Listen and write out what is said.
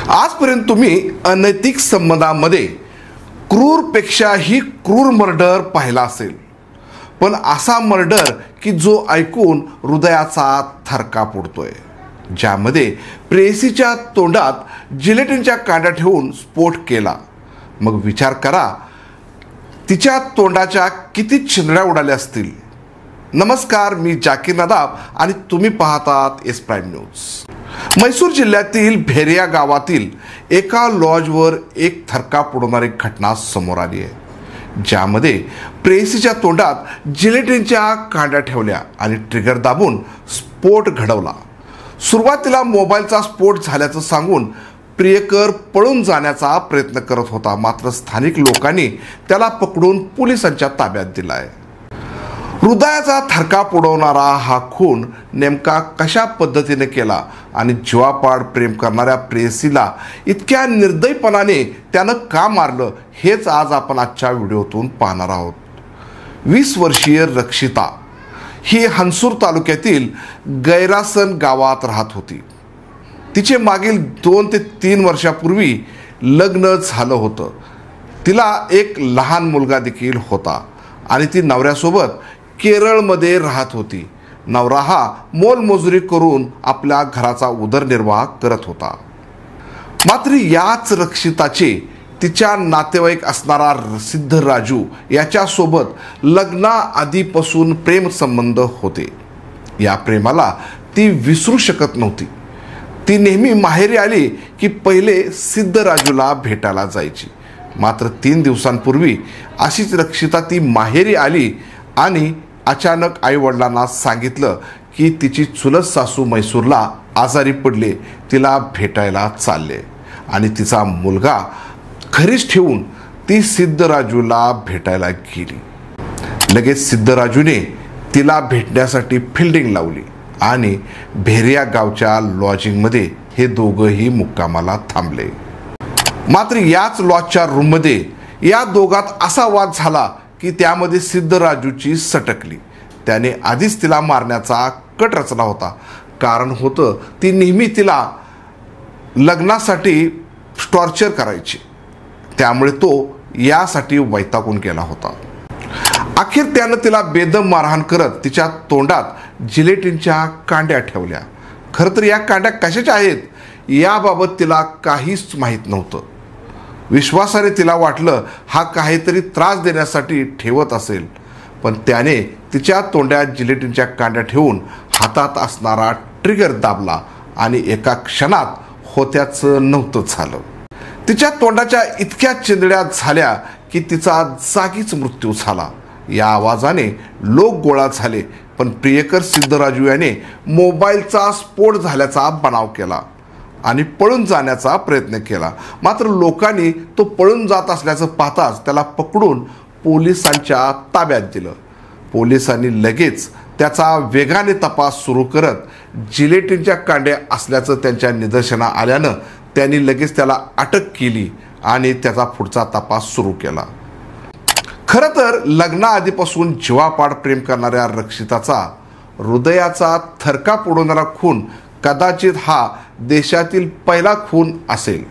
आजपर्यंत तुम्ही अनैतिक संबंधामध्ये क्रूरपेक्षाही क्रूर मर्डर पाहिला असेल, पण असा मर्डर की जो ऐकून हृदयाचा थरकाप उडतोय, ज्यामध्ये प्रेयसीच्या तोंडात जिलेटिनच्या कांड्या ठेवून स्फोट केला। मग विचार करा, तिच्या तोंडाच्या किती चिंधड्या उडाल्या असतील। नमस्कार, मी जाकीर नदाब आणि तुम्ही पाहतात एस प्राईम न्यूज। म्हैसूर जिल्ह्यातील भेरिया गावातील एका लॉजवर एक थरकाप उडवणारी घटना समोर आली आहे, ज्यामध्ये प्रेयसीच्या तोंडात जिलेटिनच्या कांड्या ठेवल्या आणि ट्रिगर दाबून स्फोट घडवला। सुरुवातीला मोबाईलचा स्फोट झाल्याचं सांगून प्रियकर पळून जाण्याचा प्रयत्न करत होता, मात्र स्थानिक लोकांनी त्याला पकडून पोलिसांच्या ताब्यात दिलाय। हृदयाचा थरकाप उडवणारा हा खून नेमका कशा पद्धतीने केला आणि जीवापाड प्रेम करणाऱ्या प्रेयसीला इतक्या निर्दयपणाने त्यानं का मारलं, हेच आज आपण आजच्या व्हिडिओतून पाहणार आहोत। 20 वर्षीय रक्षिता ही हंसूर तालुक्यातील गैरासन गावात राहत होती। तिचे मागील 2 ते 3 वर्षापूर्वी लग्न झालं होतं। तिला एक लहान मुलगा देखील होता आणि ती नवऱ्यासोबत केरळमध्ये राहत होती। नवरा हा मोलमजुरी करून आपल्या घराचा उदरनिर्वाह करत होता। मात्र याच रक्षिताचे तिच्या नातेवाईक असणारा सिद्धराजू याच्यासोबत लग्नाआधीपासून प्रेम संबंध होते। या प्रेमाला ती विसरू शकत नव्हती। ती नेहमी माहेरी आली की पहिले सिद्धराजूला भेटायला जायची। मात्र 3 दिवसांपूर्वी अशीच रक्षिता ती माहेरी आली आणि अचानक आईवडिलांना सांगितलं की तिची चुलत सासू म्हैसूरला आजारी पडले, तिला भेटायला चालले आणि तिचा मुलगा घरीच ठेवून ती सिद्धराजूला भेटायला गेली। लगेच सिद्धराजूने तिला भेटण्यासाठी फिल्डिंग लावली आणि भेरिया गावच्या लॉजिंगमध्ये हे दोघंही मुक्कामाला थांबले। मात्र याच लॉजच्या रूममध्ये या दोघात असा वाद झाला की त्यामध्ये सिद्धराजूची सटकली। त्याने आधीच तिला मारण्याचा कट रचला होता। कारण होतं, ती नेहमी तिला लग्नासाठी टॉर्चर करायची, त्यामुळे तो यासाठी वैतागून गेला होता। अखेर त्यानं तिला बेदम मारहाण करत तिच्या तोंडात जिलेटिनच्या कांड्या ठेवल्या। खरं तर या कांड्या कशाच्या आहेत याबाबत तिला काहीच माहीत नव्हतं। विश्वासाने तिला वाटलं हा काहीतरी त्रास देण्यासाठी ठेवत असेल, पण त्याने तिच्या तोंडात जिलेटिनच्या कांड्या ठेवून हातात असणारा ट्रिगर दाबला आणि एका क्षणात होत्याचं नव्हतं झालं। तिच्या तोंडाच्या इतक्या चिंधड्या झाल्या की तिचा जागीच मृत्यू झाला। या आवाजाने लोक गोळा झाले, पण प्रियकर सिद्धराजू याने मोबाईलचा स्फोट झाल्याचा बनाव केला आणि पळून जाण्याचा प्रयत्न केला। मात्र लोकांनी तो पळून जात असल्याचं पाहताच त्याला पकडून पोलिसांच्या ताब्यात दिलं। पोलिसांनी लगेच त्याचा वेगाने तपास सुरू करत जिलेटिनच्या कांड्या असल्याचं त्यांच्या निदर्शनास आल्यानं त्यांनी लगेच त्याला अटक केली आणि त्याचा पुढचा तपास सुरू केला। खरं तर लग्नाआधीपासून जीवापाड प्रेम करणाऱ्या रक्षिताचा हृदयाचा थरकाप उडवणारा खून कदाचित हा देशातील पहिला खून असेल।